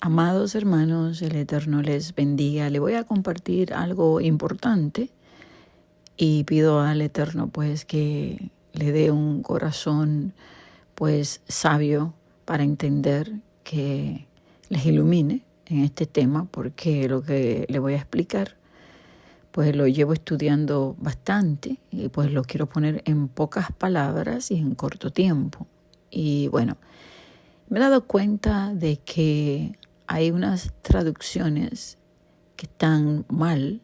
Amados hermanos, el Eterno les bendiga. Le voy a compartir algo importante y pido al Eterno pues que le dé un corazón pues sabio para entender, que les ilumine en este tema, porque lo que le voy a explicar pues lo llevo estudiando bastante y pues lo quiero poner en pocas palabras y en corto tiempo. Y bueno, me he dado cuenta de que hay unas traducciones que están mal,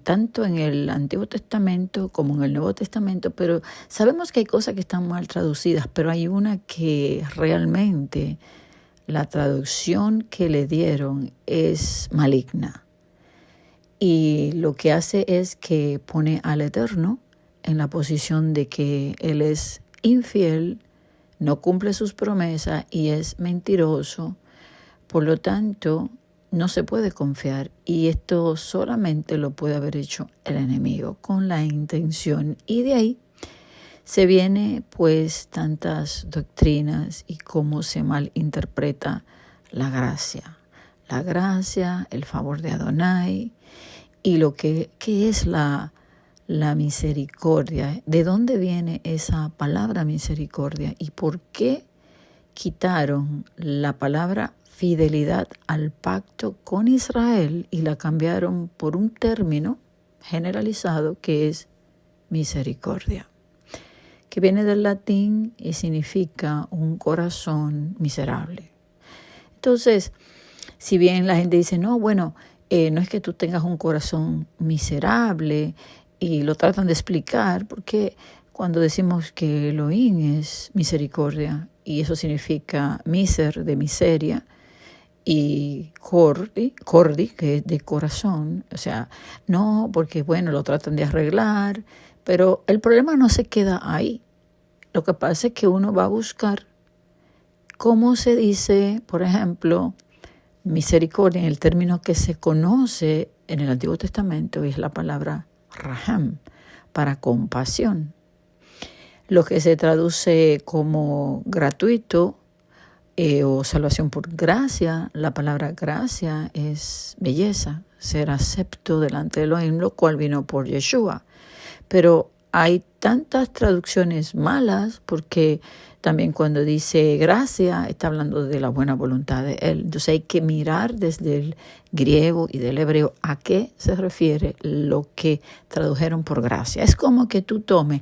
tanto en el Antiguo Testamento como en el Nuevo Testamento, pero sabemos que hay cosas que están mal traducidas, pero hay una que realmente la traducción que le dieron es maligna. Y lo que hace es que pone al Eterno en la posición de que Él es infiel, no cumple sus promesas y es mentiroso. Por lo tanto, no se puede confiar, y esto solamente lo puede haber hecho el enemigo con la intención. Y de ahí se viene pues tantas doctrinas y cómo se malinterpreta la gracia. La gracia, el favor de Adonai y lo que es la misericordia. ¿De dónde viene esa palabra misericordia? ¿Y por qué quitaron la palabra fidelidad al pacto con Israel y la cambiaron por un término generalizado que es misericordia, que viene del latín y significa un corazón miserable? Entonces, si bien la gente dice, no, bueno, no es que tú tengas un corazón miserable, y lo tratan de explicar, porque cuando decimos que Elohim es misericordia, y eso significa miser, de miseria, y cordi, que es de corazón, o sea, no, porque bueno, lo tratan de arreglar, pero el problema no se queda ahí. Lo que pasa es que uno va a buscar cómo se dice, por ejemplo, misericordia en el término que se conoce en el Antiguo Testamento, es la palabra raham, para compasión. Lo que se traduce como gratuito o salvación por gracia, la palabra gracia es belleza, ser acepto delante de Elohim, lo cual vino por Yeshua. Pero hay tantas traducciones malas, porque también cuando dice gracia está hablando de la buena voluntad de Él. Entonces hay que mirar desde el griego y del hebreo a qué se refiere lo que tradujeron por gracia. Es como que tú tomes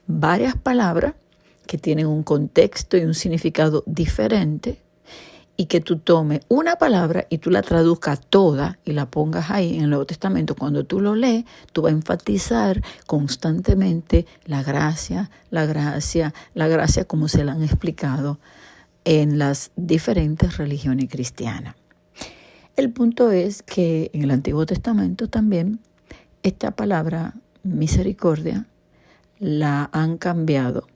varias palabras que tienen un contexto y un significado diferente, y que tú tomes una palabra y tú la traduzcas toda y la pongas ahí en el Nuevo Testamento. Cuando tú lo lees, tú vas a enfatizar constantemente la gracia, la gracia, la gracia, como se la han explicado en las diferentes religiones cristianas. El punto es que en el Antiguo Testamento también esta palabra misericordia la han cambiado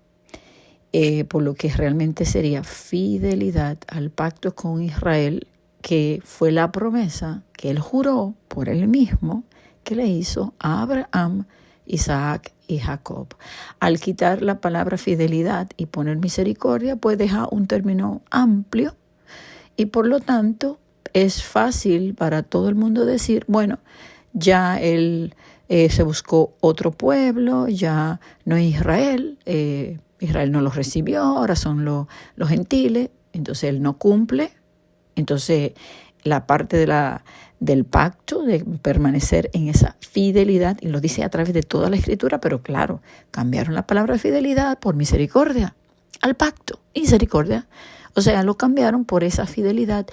por lo que realmente sería fidelidad al pacto con Israel, que fue la promesa que él juró por él mismo que le hizo a Abraham, Isaac y Jacob. Al quitar la palabra fidelidad y poner misericordia, pues deja un término amplio, y por lo tanto es fácil para todo el mundo decir, bueno, ya él se buscó otro pueblo, ya no es Israel, Israel no los recibió, ahora son los gentiles, entonces él no cumple. Entonces la parte del pacto, de permanecer en esa fidelidad, y lo dice a través de toda la Escritura, pero claro, cambiaron la palabra fidelidad por misericordia, al pacto, misericordia. O sea, lo cambiaron por esa fidelidad,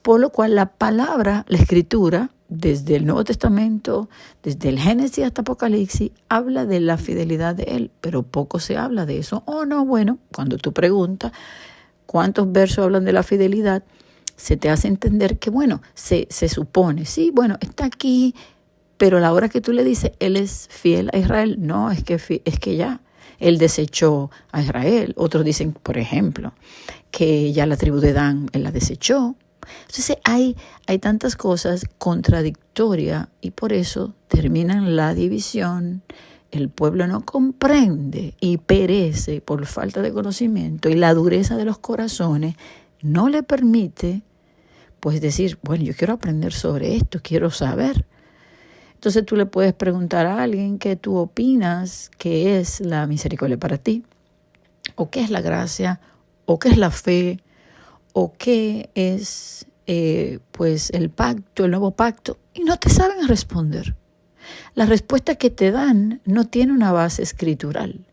por lo cual la palabra, la Escritura, desde el Nuevo Testamento, desde el Génesis hasta Apocalipsis, habla de la fidelidad de Él, pero poco se habla de eso. Oh, no, bueno, cuando tú preguntas cuántos versos hablan de la fidelidad, se te hace entender que, bueno, se supone, sí, bueno, está aquí, pero a la hora que tú le dices, Él es fiel a Israel, no, es que ya, Él desechó a Israel. Otros dicen, por ejemplo, que ya la tribu de Dan, Él la desechó. Entonces hay tantas cosas contradictorias, y por eso terminan la división. El pueblo no comprende y perece por falta de conocimiento, y la dureza de los corazones no le permite pues decir, bueno, yo quiero aprender sobre esto, quiero saber. Entonces tú le puedes preguntar a alguien qué tú opinas que es la misericordia para ti, o qué es la gracia, o qué es la fe, o qué es pues el pacto, el nuevo pacto, y no te saben responder. La respuesta que te dan no tiene una base escritural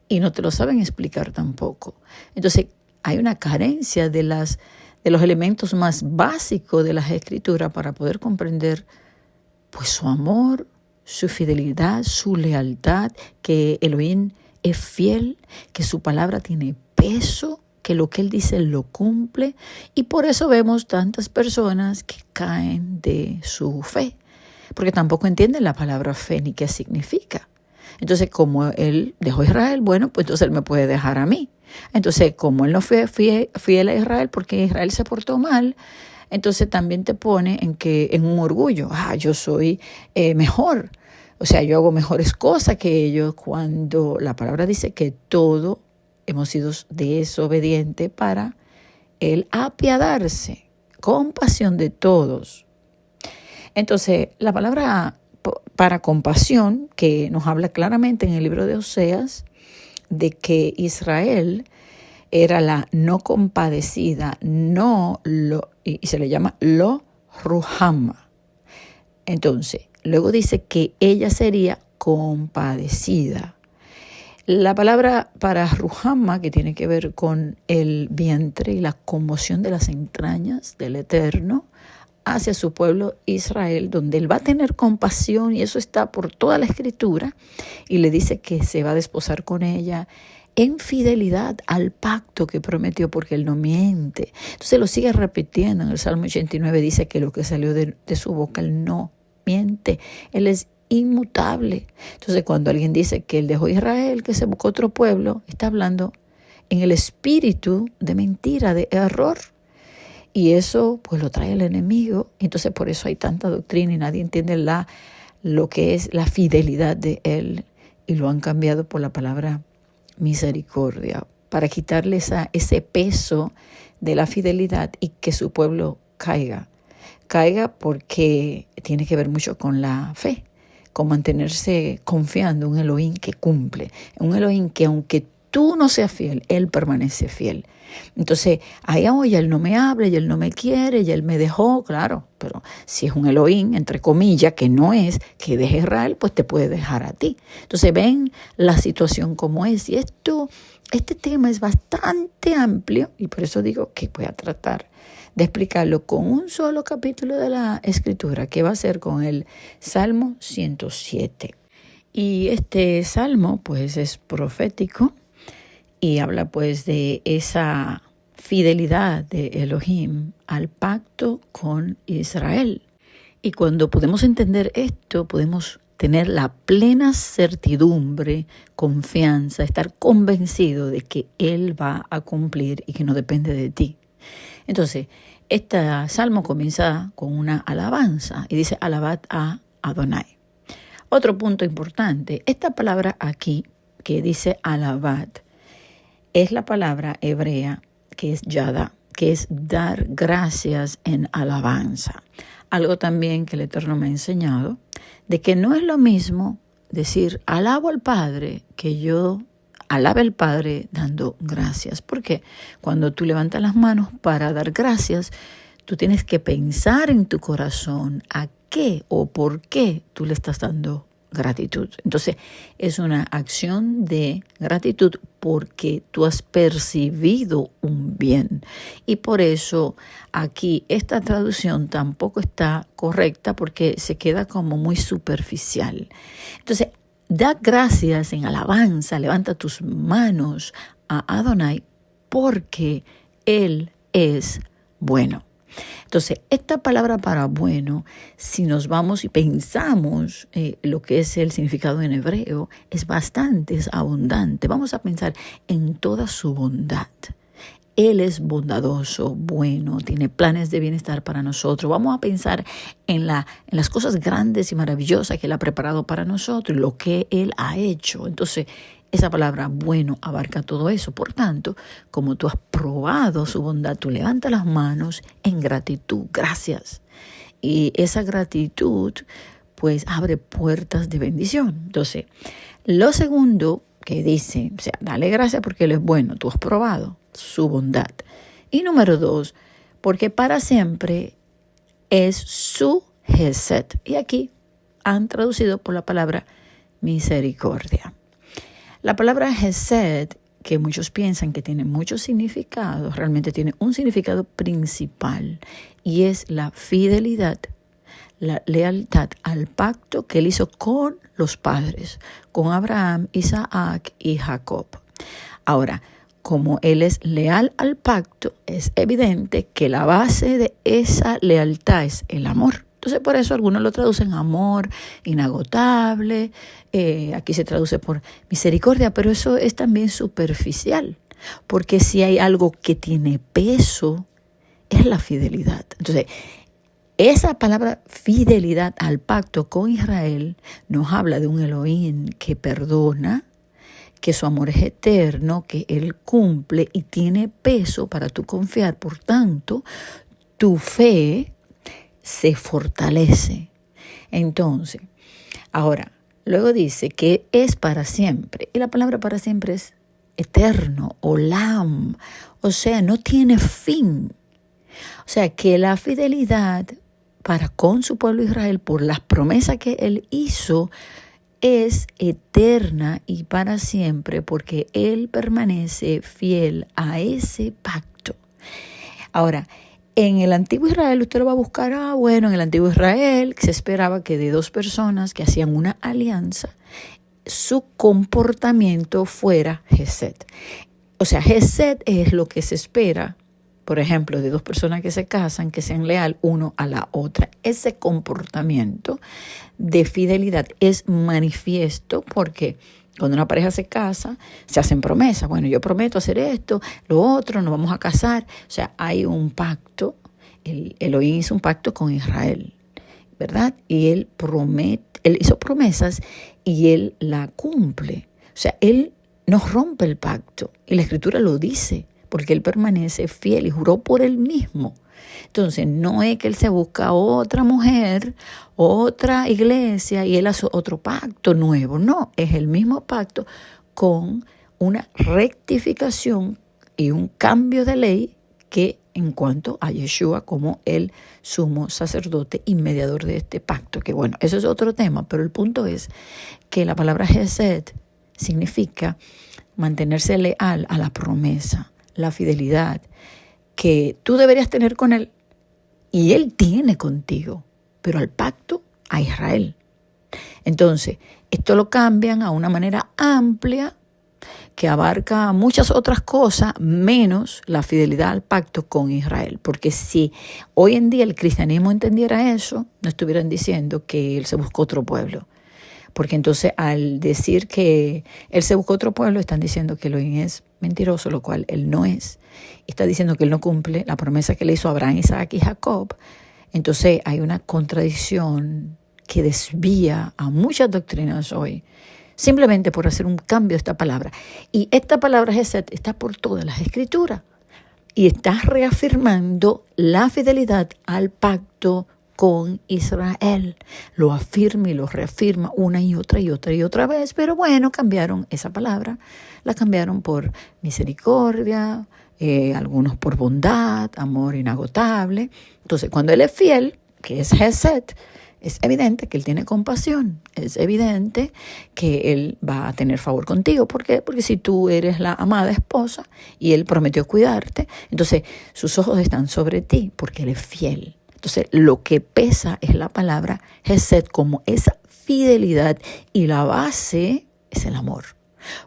y no te lo saben explicar tampoco. Entonces hay una carencia de los elementos más básicos de las escrituras para poder comprender pues su amor, su fidelidad, su lealtad, que Elohim es fiel, que su palabra tiene peso, que lo que Él dice lo cumple. Y por eso vemos tantas personas que caen de su fe, porque tampoco entienden la palabra fe ni qué significa. Entonces, como Él dejó a Israel, bueno, pues entonces Él me puede dejar a mí. Entonces, como Él no fue fiel a Israel porque Israel se portó mal, entonces también te pone en un orgullo. Yo soy mejor. O sea, yo hago mejores cosas que ellos, cuando la palabra dice que todo hemos sido desobedientes para Él apiadarse, compasión de todos. Entonces, la palabra para compasión, que nos habla claramente en el libro de Oseas, de que Israel era la no compadecida, y se le llama lo ruhama. Entonces, luego dice que ella sería compadecida. La palabra para ruhama, que tiene que ver con el vientre y la conmoción de las entrañas del Eterno hacia su pueblo Israel, donde Él va a tener compasión, y eso está por toda la Escritura, y le dice que se va a desposar con ella en fidelidad al pacto que prometió, porque Él no miente. Entonces lo sigue repitiendo en el Salmo 89, dice que lo que salió de su boca, Él no miente, Él es inmutable. Entonces cuando alguien dice que Él dejó a Israel, que se buscó otro pueblo, está hablando en el espíritu de mentira, de error. Y eso pues lo trae el enemigo. Entonces por eso hay tanta doctrina y nadie entiende lo que es la fidelidad de Él, y lo han cambiado por la palabra misericordia, para quitarle ese peso de la fidelidad y que su pueblo caiga porque tiene que ver mucho con la fe, con mantenerse confiando en un Elohim que cumple, un Elohim que aunque tú no seas fiel, Él permanece fiel. Entonces, ya Él no me habla, ya Él no me quiere, ya Él me dejó, claro, pero si es un Elohim, entre comillas, que no es, que deje a Israel, pues te puede dejar a ti. Entonces, ven la situación como es, y este tema es bastante amplio, y por eso digo que voy a tratar de explicarlo con un solo capítulo de la Escritura, que va a ser con el Salmo 107. Y este salmo, pues, es profético, y habla pues de esa fidelidad de Elohim al pacto con Israel. Y cuando podemos entender esto, podemos tener la plena certidumbre, confianza, estar convencido de que Él va a cumplir y que no depende de ti. Entonces, este salmo comienza con una alabanza y dice: alabad a Adonai. Otro punto importante, esta palabra aquí que dice alabad, es la palabra hebrea que es yada, que es dar gracias en alabanza. Algo también que el Eterno me ha enseñado, de que no es lo mismo decir alabo al Padre que yo alabe al Padre dando gracias. Porque cuando tú levantas las manos para dar gracias, tú tienes que pensar en tu corazón a qué o por qué tú le estás dando gratitud. Entonces, es una acción de gratitud porque tú has percibido un bien. Y por eso aquí esta traducción tampoco está correcta, porque se queda como muy superficial. Entonces, da gracias en alabanza, levanta tus manos a Adonai porque Él es bueno. Entonces, esta palabra para bueno, si nos vamos y pensamos lo que es el significado en hebreo, es abundante. Vamos a pensar en toda su bondad. Él es bondadoso, bueno, tiene planes de bienestar para nosotros. Vamos a pensar en las cosas grandes y maravillosas que Él ha preparado para nosotros, lo que Él ha hecho. Entonces, Esa palabra bueno abarca todo eso. Por tanto, como tú has probado su bondad, tú levantas las manos en gratitud. Gracias. Y esa gratitud pues abre puertas de bendición. Entonces, lo segundo que dice, o sea, dale gracias porque Él es bueno, tú has probado su bondad. Y número 2, porque para siempre es su Hesed. Y aquí han traducido por la palabra misericordia. La palabra Hesed, que muchos piensan que tiene muchos significados, realmente tiene un significado principal y es la fidelidad, la lealtad al pacto que Él hizo con los padres, con Abraham, Isaac y Jacob. Ahora, como Él es leal al pacto, es evidente que la base de esa lealtad es el amor. Entonces, por eso algunos lo traducen amor inagotable, aquí se traduce por misericordia, pero eso es también superficial, porque si hay algo que tiene peso, es la fidelidad. Entonces, esa palabra fidelidad al pacto con Israel nos habla de un Elohim que perdona, que su amor es eterno, que Él cumple y tiene peso para tú confiar. Por tanto, tu fe se fortalece. Entonces, ahora, luego dice que es para siempre. Y la palabra para siempre es eterno, olam. O sea, no tiene fin. O sea, que la fidelidad para con su pueblo Israel por las promesas que Él hizo es eterna y para siempre porque Él permanece fiel a ese pacto. Ahora, en el antiguo Israel usted lo va a buscar, en el antiguo Israel se esperaba que de dos personas que hacían una alianza, su comportamiento fuera Hesed. O sea, Hesed es lo que se espera, por ejemplo, de dos personas que se casan, que sean leal uno a la otra. Ese comportamiento de fidelidad es manifiesto porque cuando una pareja se casa, se hacen promesas. Bueno, yo prometo hacer esto, lo otro, nos vamos a casar. O sea, hay un pacto. Elohim hizo un pacto con Israel, ¿verdad? Y Él hizo promesas y Él la cumple. O sea, Él no rompe el pacto. Y la Escritura lo dice, porque Él permanece fiel y juró por Él mismo. Entonces, no es que Él se busca otra mujer, otra iglesia y Él hace otro pacto nuevo. No, es el mismo pacto con una rectificación y un cambio de ley que en cuanto a Yeshua como el sumo sacerdote y mediador de este pacto. Que bueno, eso es otro tema, pero el punto es que la palabra Hesed significa mantenerse leal a la promesa, la fidelidad que tú deberías tener con Él y Él tiene contigo, pero al pacto, a Israel. Entonces, esto lo cambian a una manera amplia que abarca muchas otras cosas menos la fidelidad al pacto con Israel. Porque si hoy en día el cristianismo entendiera eso, no estuvieran diciendo que Él se buscó otro pueblo. Porque entonces al decir que Él se buscó otro pueblo, están diciendo que Elohim es mentiroso, lo cual Él no es. Está diciendo que Él no cumple la promesa que le hizo a Abraham, Isaac y Jacob. Entonces hay una contradicción que desvía a muchas doctrinas hoy, simplemente por hacer un cambio de esta palabra. Y esta palabra Hesed está por todas las Escrituras y está reafirmando la fidelidad al pacto con Israel. Lo afirma y lo reafirma una y otra vez, pero bueno, cambiaron esa palabra, la cambiaron por misericordia, algunos por bondad, amor inagotable. Entonces, cuando Él es fiel, que es Hesed, es evidente que Él tiene compasión, es evidente que Él va a tener favor contigo. ¿Por qué? Porque si tú eres la amada esposa y Él prometió cuidarte, entonces sus ojos están sobre ti porque Él es fiel. Entonces, lo que pesa es la palabra Hesed como esa fidelidad y la base es el amor.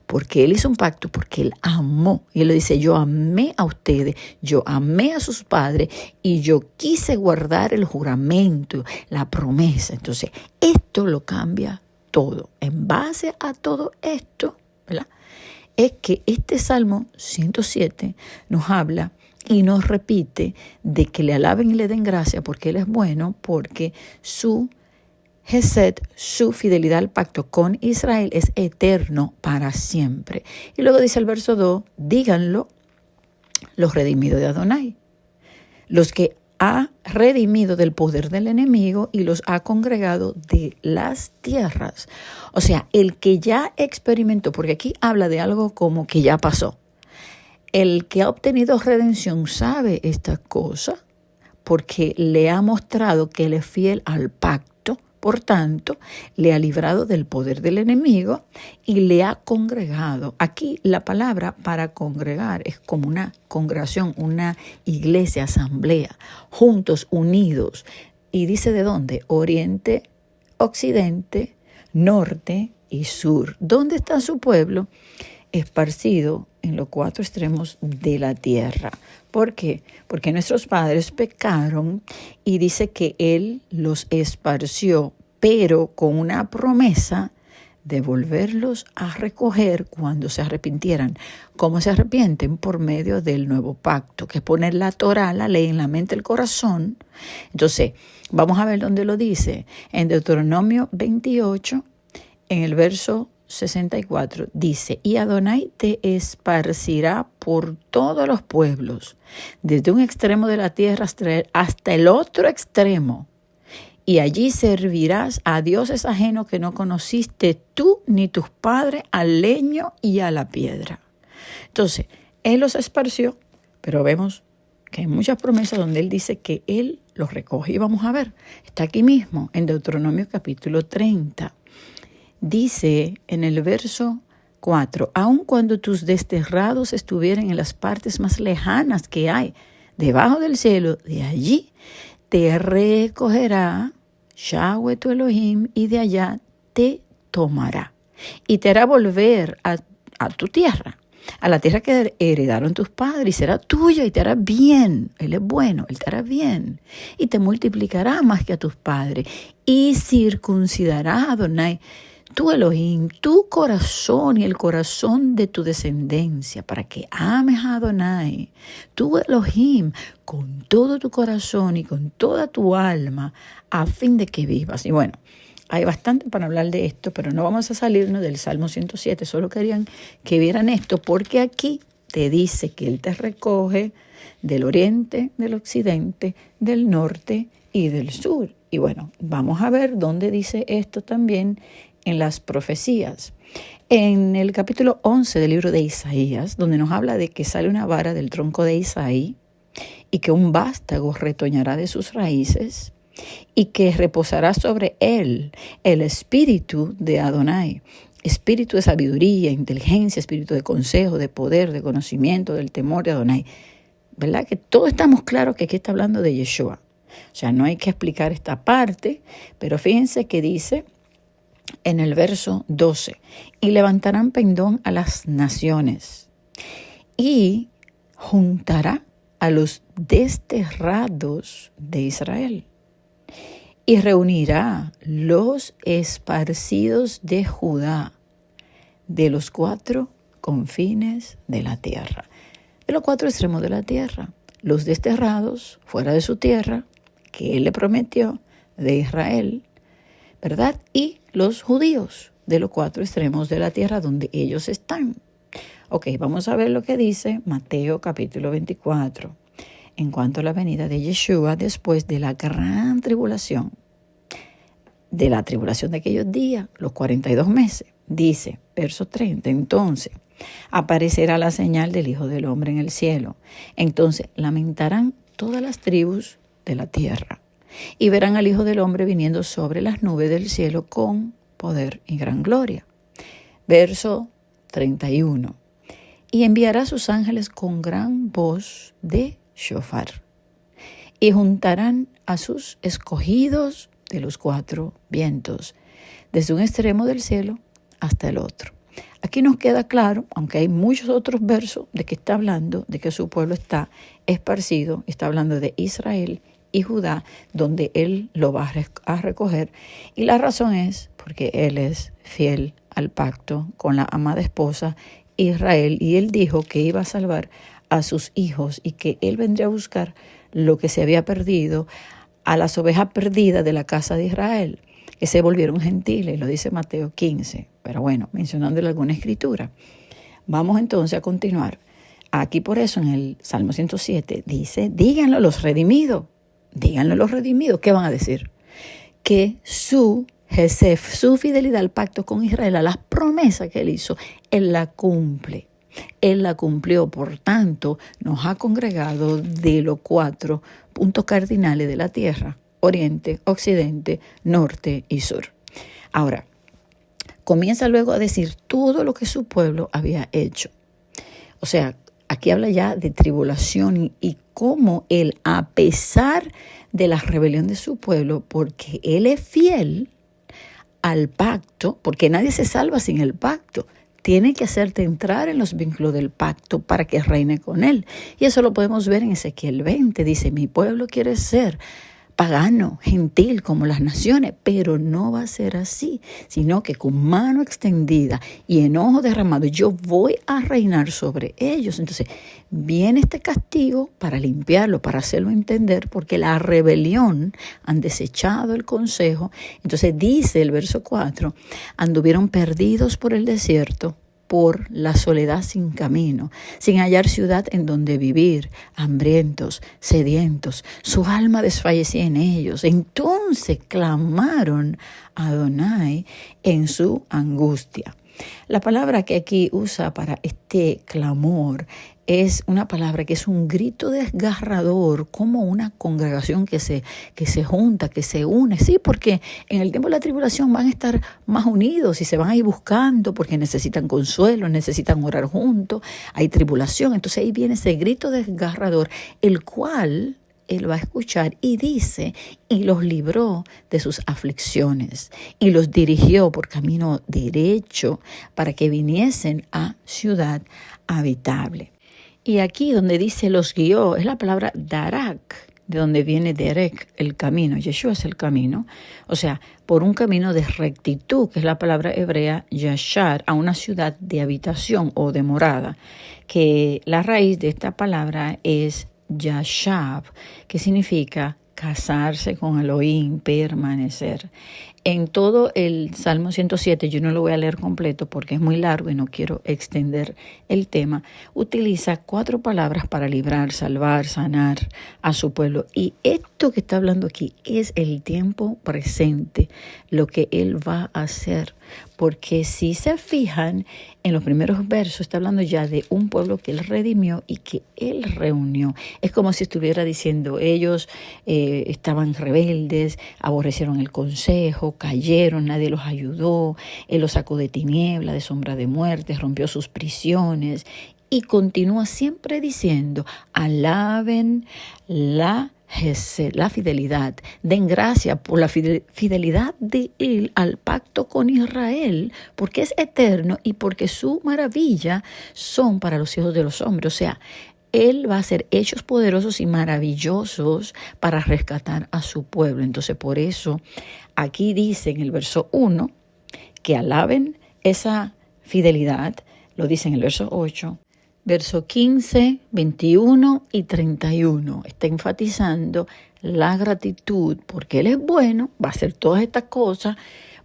Porque Él hizo un pacto, porque Él amó. Y Él le dice, yo amé a ustedes, yo amé a sus padres y yo quise guardar el juramento, la promesa. Entonces, esto lo cambia todo. En base a todo esto, ¿verdad? Es que este Salmo 107 nos habla y nos repite de que le alaben y le den gracia porque Él es bueno, porque su Hesed, su fidelidad al pacto con Israel es eterno para siempre. Y luego dice el verso 2, díganlo los redimidos de Adonai, los que ha redimido del poder del enemigo y los ha congregado de las tierras. O sea, el que ya experimentó, porque aquí habla de algo como que ya pasó. El que ha obtenido redención sabe esta cosa porque le ha mostrado que él es fiel al pacto. Por tanto, le ha librado del poder del enemigo y le ha congregado. Aquí la palabra para congregar es como una congregación, una iglesia, asamblea, juntos, unidos. Y dice de dónde: oriente, occidente, norte y sur. ¿Dónde está su pueblo? Esparcido en los 4 extremos de la tierra. ¿Por qué? Porque nuestros padres pecaron y dice que Él los esparció, pero con una promesa de volverlos a recoger cuando se arrepintieran. ¿Cómo se arrepienten? Por medio del nuevo pacto, que es poner la Torá, la ley, en la mente, el corazón. Entonces, vamos a ver dónde lo dice. En Deuteronomio 28, en el verso 64, dice: y Adonai te esparcirá por todos los pueblos, desde un extremo de la tierra hasta el otro extremo, y allí servirás a dioses ajenos que no conociste tú ni tus padres, al leño y a la piedra. Entonces, Él los esparció, pero vemos que hay muchas promesas donde Él dice que Él los recoge. Y vamos a ver, está aquí mismo, en Deuteronomio capítulo 30. Dice en el verso 4, aun cuando tus desterrados estuvieran en las partes más lejanas que hay debajo del cielo, de allí te recogerá Yahweh tu Elohim y de allá te tomará y te hará volver a tu tierra, a la tierra que heredaron tus padres, y será tuya y te hará bien. Él es bueno, Él te hará bien y te multiplicará más que a tus padres y circuncidará a Adonai tu Elohim, tu corazón y el corazón de tu descendencia, para que ames a Adonai, tu Elohim, con todo tu corazón y con toda tu alma, a fin de que vivas. Y bueno, hay bastante para hablar de esto, pero no vamos a salirnos del Salmo 107. Solo querían que vieran esto, porque aquí te dice que Él te recoge del oriente, del occidente, del norte y del sur. Y bueno, vamos a ver dónde dice esto también en las profecías. En el capítulo 11 del libro de Isaías, donde nos habla de que sale una vara del tronco de Isaí y que un vástago retoñará de sus raíces y que reposará sobre él el espíritu de Adonai, espíritu de sabiduría, inteligencia, espíritu de consejo, de poder, de conocimiento, del temor de Adonai. ¿Verdad? Que todos estamos claros que aquí está hablando de Yeshua. O sea, no hay que explicar esta parte, pero fíjense que dice en el verso 12, y levantarán pendón a las naciones y juntará a los desterrados de Israel y reunirá los esparcidos de Judá de los 4 confines de la tierra, de los 4 extremos de la tierra, los desterrados fuera de su tierra que Él le prometió de Israel, ¿verdad? Y los judíos de los 4 extremos de la tierra donde ellos están. Ok, vamos a ver lo que dice Mateo capítulo 24 en cuanto a la venida de Yeshua después de la gran tribulación, de la tribulación de aquellos días, los 42 meses. Dice, verso 30, entonces aparecerá la señal del Hijo del Hombre en el cielo. Entonces lamentarán todas las tribus de la tierra y verán al Hijo del Hombre viniendo sobre las nubes del cielo con poder y gran gloria. Verso 31. Y enviará a sus ángeles con gran voz de shofar y juntarán a sus escogidos de los 4 vientos, desde un extremo del cielo hasta el otro. Aquí nos queda claro, aunque hay muchos otros versos, de que está hablando de que su pueblo está esparcido, está hablando de Israel y Judá, donde Él lo va a recoger. Y la razón es porque Él es fiel al pacto con la amada esposa Israel, y Él dijo que iba a salvar a sus hijos y que Él vendría a buscar lo que se había perdido, a las ovejas perdidas de la casa de Israel, que se volvieron gentiles, lo dice Mateo 15, pero bueno, mencionándole alguna escritura. Vamos entonces a continuar. Aquí por eso en el Salmo 107 dice, díganlo los redimidos. ¿Qué van a decir? Que su fidelidad al pacto con Israel, a las promesas que él hizo, él la cumple. Él la cumplió, por tanto, nos ha congregado de los 4 puntos cardinales de la tierra: oriente, occidente, norte y sur. Ahora, comienza luego a decir todo lo que su pueblo había hecho. O sea, aquí habla ya de tribulación y cómo él, a pesar de la rebelión de su pueblo, porque él es fiel al pacto, porque nadie se salva sin el pacto, tiene que hacerte entrar en los vínculos del pacto para que reine con él. Y eso lo podemos ver en Ezequiel 20. Dice, mi pueblo quiere ser pagano, gentil como las naciones, pero no va a ser así, sino que con mano extendida y enojo derramado yo voy a reinar sobre ellos. Entonces viene este castigo para limpiarlo, para hacerlo entender, porque la rebelión, han desechado el consejo. Entonces dice el verso 4, anduvieron perdidos por el desierto, por la soledad sin camino, sin hallar ciudad en donde vivir, hambrientos, sedientos, su alma desfallecía en ellos. Entonces clamaron a Adonai en su angustia. La palabra que aquí usa para este clamor es una palabra que es un grito desgarrador, como una congregación que se junta, que se une. Sí, porque en el tiempo de la tribulación van a estar más unidos y se van a ir buscando porque necesitan consuelo, necesitan orar juntos, hay tribulación. Entonces ahí viene ese grito desgarrador, el cual él va a escuchar, y dice, y los libró de sus aflicciones y los dirigió por camino derecho para que viniesen a ciudad habitable. Y aquí donde dice los guió, es la palabra darak, de donde viene derek, el camino. Yeshua es el camino. O sea, por un camino de rectitud, que es la palabra hebrea yashar, a una ciudad de habitación o de morada, que la raíz de esta palabra es yashav, que significa casarse con Elohim, permanecer. En todo el Salmo 107, yo no lo voy a leer completo porque es muy largo y no quiero extender el tema, utiliza 4 palabras para librar, salvar, sanar a su pueblo. Y esto que está hablando aquí es el tiempo presente, lo que él va a hacer. Porque si se fijan, en los primeros versos está hablando ya de un pueblo que él redimió y que él reunió. Es como si estuviera diciendo, ellos estaban rebeldes, aborrecieron el consejo, cayeron, nadie los ayudó, él los sacó de tiniebla, de sombra de muerte, rompió sus prisiones. Y continúa siempre diciendo, alaben la fidelidad, den gracias por la fidelidad de él al pacto con Israel, porque es eterno y porque su maravilla son para los hijos de los hombres. O sea, él va a hacer hechos poderosos y maravillosos para rescatar a su pueblo. Entonces, por eso, aquí dice en el verso 1 que alaben esa fidelidad, lo dice en el verso 8. Verso 15, 21 y 31 está enfatizando la gratitud porque Él es bueno, va a hacer todas estas cosas,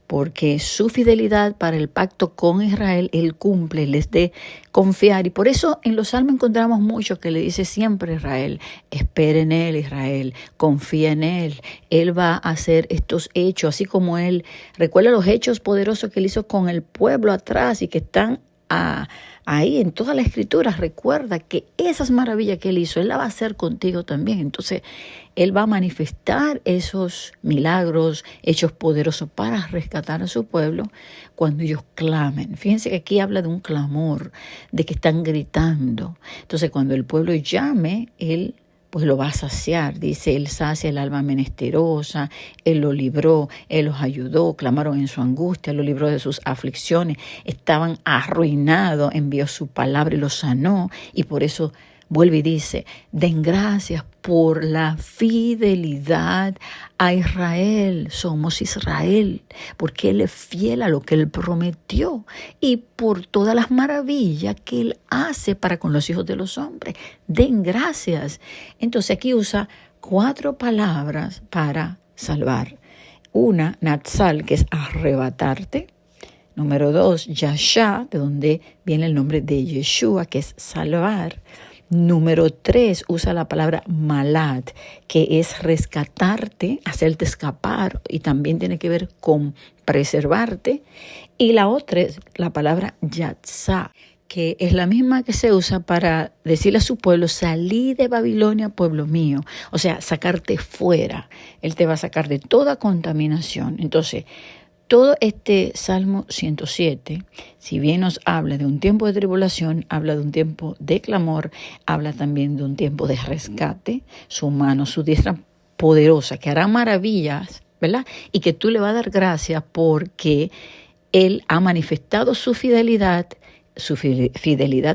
porque su fidelidad para el pacto con Israel, Él cumple, les dé confiar. Y por eso en los Salmos encontramos mucho que le dice siempre a Israel, espera en Él, Israel, confía en Él. Él va a hacer estos hechos, así como Él recuerda los hechos poderosos que Él hizo con el pueblo atrás y que están ahí en toda la escritura. Recuerda que esas maravillas que Él hizo, Él las va a hacer contigo también. Entonces, Él va a manifestar esos milagros, hechos poderosos para rescatar a su pueblo cuando ellos clamen. Fíjense que aquí habla de un clamor, de que están gritando. Entonces, cuando el pueblo llame, Él pues lo va a saciar. Dice, Él sacia el alma menesterosa, Él lo libró, Él los ayudó, clamaron en su angustia, lo libró de sus aflicciones, estaban arruinados, envió su palabra y los sanó. Y por eso vuelve y dice, den gracias por la fidelidad a Israel. Somos Israel, porque Él es fiel a lo que Él prometió y por todas las maravillas que Él hace para con los hijos de los hombres. Den gracias. Entonces aquí usa 4 palabras para salvar. Una, natsal, que es arrebatarte. Número 2, yashá, de donde viene el nombre de Yeshua, que es salvar. Número 3, usa la palabra malat, que es rescatarte, hacerte escapar, y también tiene que ver con preservarte. Y la otra es la palabra yatzá, que es la misma que se usa para decirle a su pueblo: salí de Babilonia, pueblo mío. O sea, sacarte fuera. Él te va a sacar de toda contaminación. Entonces, todo este Salmo 107, si bien nos habla de un tiempo de tribulación, habla de un tiempo de clamor, habla también de un tiempo de rescate, su mano, su diestra poderosa, que hará maravillas, ¿verdad? Y que tú le vas a dar gracias porque Él ha manifestado su fidelidad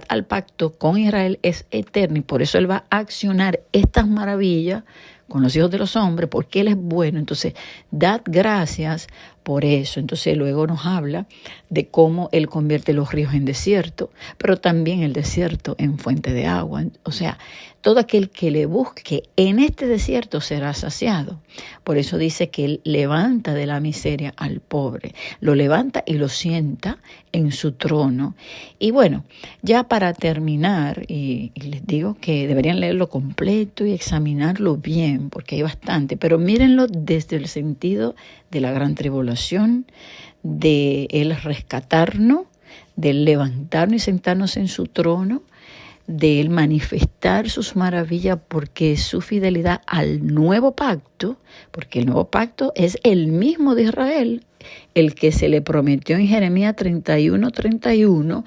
al pacto con Israel es eterna, y por eso Él va a accionar estas maravillas con los hijos de los hombres, porque Él es bueno. Entonces, dad gracias por eso. Entonces, luego nos habla de cómo Él convierte los ríos en desierto, pero también el desierto en fuente de agua. O sea, todo aquel que le busque en este desierto será saciado. Por eso dice que Él levanta de la miseria al pobre, lo levanta y lo sienta en su trono. Y bueno, ya para terminar, y les digo que deberían leerlo completo y examinarlo bien, porque hay bastante, pero mírenlo desde el sentido de la gran tribulación, de Él rescatarnos, de Él levantarnos y sentarnos en su trono, de Él manifestar sus maravillas, porque su fidelidad al nuevo pacto, porque el nuevo pacto es el mismo de Israel, el que se le prometió en Jeremías 31:31,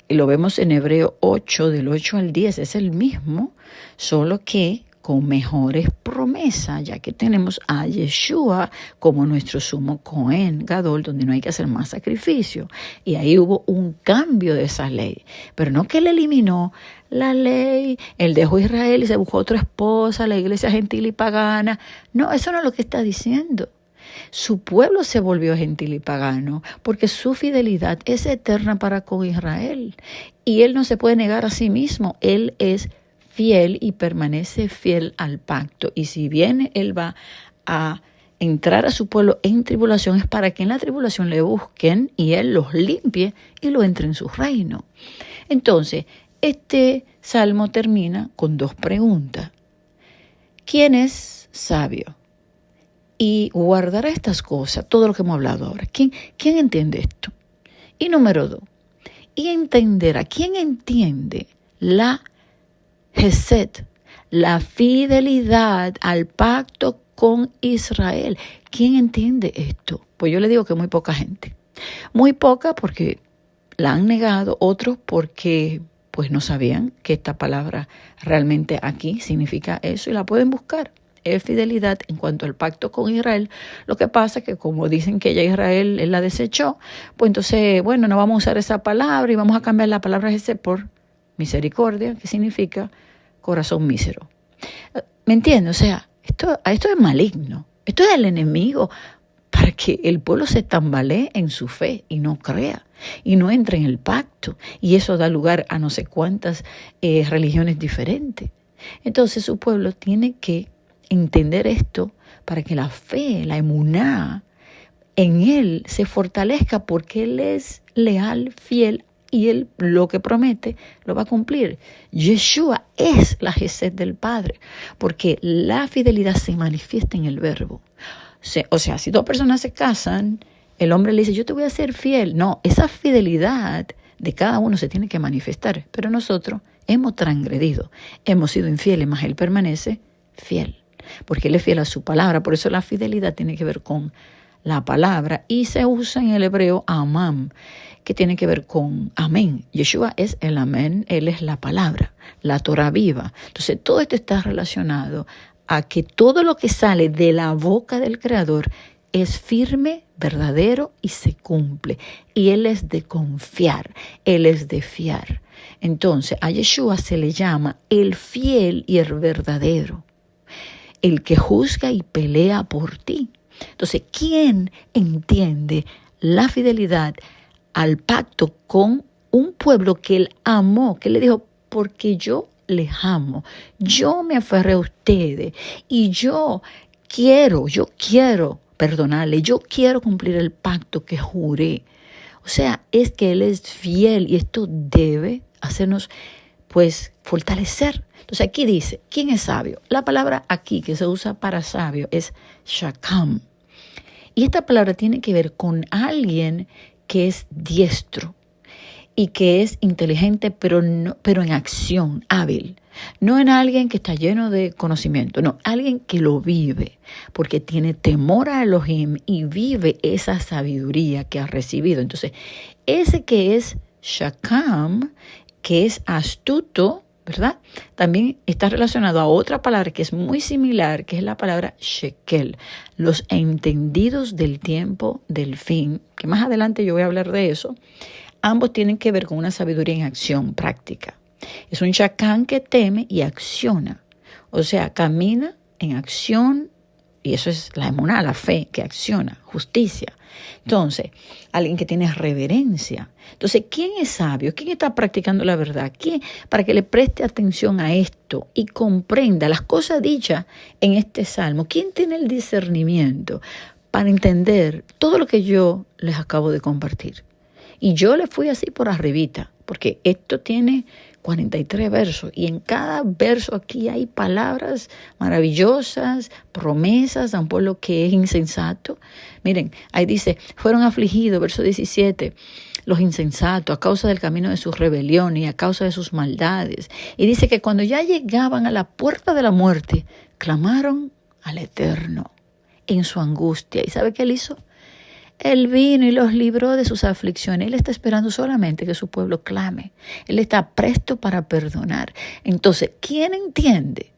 y lo vemos en Hebreo 8, del 8 al 10, es el mismo, solo que con mejores promesas, ya que tenemos a Yeshua como nuestro sumo Cohen Gadol, donde no hay que hacer más sacrificio. Y ahí hubo un cambio de esa ley, pero no que él eliminó la ley, él dejó a Israel y se buscó otra esposa, la iglesia gentil y pagana. No, eso no es lo que está diciendo. Su pueblo se volvió gentil y pagano porque su fidelidad es eterna para con Israel, y él no se puede negar a sí mismo. Él es fiel y permanece fiel al pacto, y si bien Él va a entrar a su pueblo en tribulación, es para que en la tribulación le busquen y Él los limpie y lo entre en su reino. Entonces, este salmo termina con dos preguntas. ¿Quién es sabio y guardará estas cosas, todo lo que hemos hablado ahora? ¿Quién entiende esto? Y número 2, y entenderá. ¿Quién entiende la Hesed, la fidelidad al pacto con Israel? ¿Quién entiende esto? Pues yo le digo que muy poca gente. Muy poca porque la han negado, otros porque pues no sabían que esta palabra realmente aquí significa eso, y la pueden buscar. Es fidelidad en cuanto al pacto con Israel. Lo que pasa es que como dicen que ya Israel él la desechó, pues entonces, bueno, no vamos a usar esa palabra y vamos a cambiar la palabra Hesed por misericordia, que significa corazón mísero. ¿Me entiendes? O sea, esto es maligno. Esto es el enemigo para que el pueblo se tambalee en su fe y no crea y no entre en el pacto. Y eso da lugar a no sé cuántas religiones diferentes. Entonces su pueblo tiene que entender esto para que la fe, la emuná en Él se fortalezca, porque Él es leal, fiel, y Él lo que promete lo va a cumplir. Yeshua es la Hesed del Padre, porque la fidelidad se manifiesta en el verbo. O sea, si dos personas se casan, el hombre le dice, yo te voy a ser fiel. No, esa fidelidad de cada uno se tiene que manifestar, pero nosotros hemos transgredido, hemos sido infieles, mas Él permanece fiel, porque Él es fiel a su palabra. Por eso la fidelidad tiene que ver con la palabra, y se usa en el hebreo amam, que tiene que ver con amén. Yeshua es el amén, Él es la palabra, la Torah viva. Entonces todo esto está relacionado a que todo lo que sale de la boca del Creador es firme, verdadero y se cumple. Y Él es de confiar, Él es de fiar. Entonces a Yeshua se le llama el fiel y el verdadero, el que juzga y pelea por ti. Entonces, ¿quién entiende la fidelidad al pacto con un pueblo que Él amó, que le dijo, porque yo les amo, yo me aferré a ustedes y yo quiero perdonarle. Yo quiero cumplir el pacto que juré. O sea, es que Él es fiel y esto debe hacernos, pues, fortalecer. Entonces aquí dice, ¿quién es sabio? La palabra aquí que se usa para sabio es shakam. Y esta palabra tiene que ver con alguien que es diestro y que es inteligente, pero en acción, hábil. No en alguien que está lleno de conocimiento, no, alguien que lo vive, porque tiene temor a Elohim y vive esa sabiduría que ha recibido. Entonces, ese que es shakam, que es astuto, ¿verdad? También está relacionado a otra palabra que es muy similar, que es la palabra shekel, los entendidos del tiempo del fin, que más adelante yo voy a hablar de eso. Ambos tienen que ver con una sabiduría en acción práctica. Es un shakam que teme y acciona, o sea, camina en acción, y eso es la emuná, la fe que acciona, justicia. Entonces, alguien que tiene reverencia. Entonces, ¿quién es sabio? ¿Quién está practicando la verdad? ¿Quién? Para que le preste atención a esto y comprenda las cosas dichas en este salmo. ¿Quién tiene el discernimiento para entender todo lo que yo les acabo de compartir? Y yo le fui así por arribita, porque esto tiene 43 versos y en cada verso aquí hay palabras maravillosas, promesas a un pueblo que es insensato. Miren, ahí dice, fueron afligidos, verso 17, los insensatos a causa del camino de sus rebeliones y a causa de sus maldades. Y dice que cuando ya llegaban a la puerta de la muerte, clamaron al Eterno en su angustia. ¿Y sabe qué él hizo? Él vino y los libró de sus aflicciones. Él está esperando solamente que su pueblo clame. Él está presto para perdonar. Entonces, ¿quién entiende?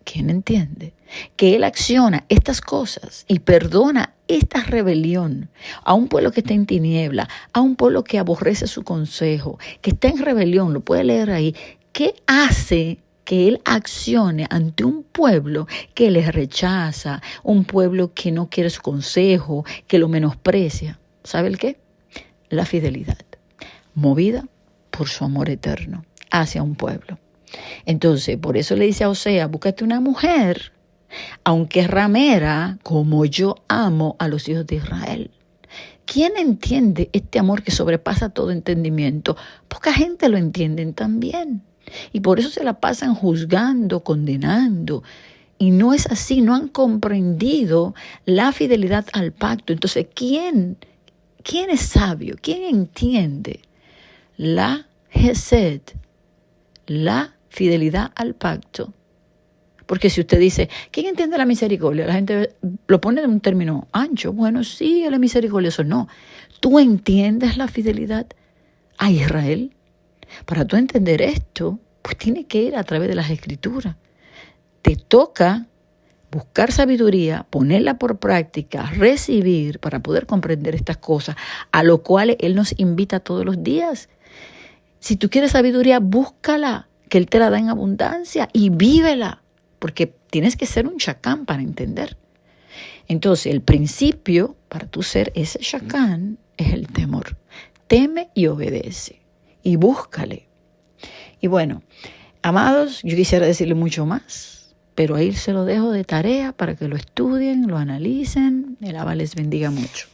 ¿Quién entiende que Él acciona estas cosas y perdona esta rebelión a un pueblo que está en tiniebla, a un pueblo que aborrece su consejo, que está en rebelión? Lo puede leer ahí. ¿Qué hace que Él accione ante un pueblo que les rechaza, un pueblo que no quiere su consejo, que lo menosprecia? ¿Sabe el qué? La fidelidad, movida por su amor eterno hacia un pueblo. Entonces, por eso le dice a Osea, búscate una mujer, aunque es ramera, como yo amo a los hijos de Israel. ¿Quién entiende este amor que sobrepasa todo entendimiento? Poca gente lo entiende también. Y por eso se la pasan juzgando, condenando. Y no es así, no han comprendido la fidelidad al pacto. Entonces, ¿quién es sabio? ¿Quién entiende la Hesed, la fidelidad al pacto? Porque si usted dice, ¿quién entiende la misericordia? La gente lo pone en un término ancho. Bueno, sí, él es misericordioso. No, ¿tú entiendes la fidelidad a Israel? Para tú entender esto, pues tienes que ir a través de las Escrituras. Te toca buscar sabiduría, ponerla por práctica, recibir para poder comprender estas cosas, a lo cual Él nos invita todos los días. Si tú quieres sabiduría, búscala, que Él te la da en abundancia y vívela, porque tienes que ser un shakán para entender. Entonces, el principio para tú ser ese shakán es el temor. Teme y obedece. Y búscale. Y bueno, amados, yo quisiera decirle mucho más, pero ahí se lo dejo de tarea para que lo estudien, lo analicen. El Abba les bendiga mucho.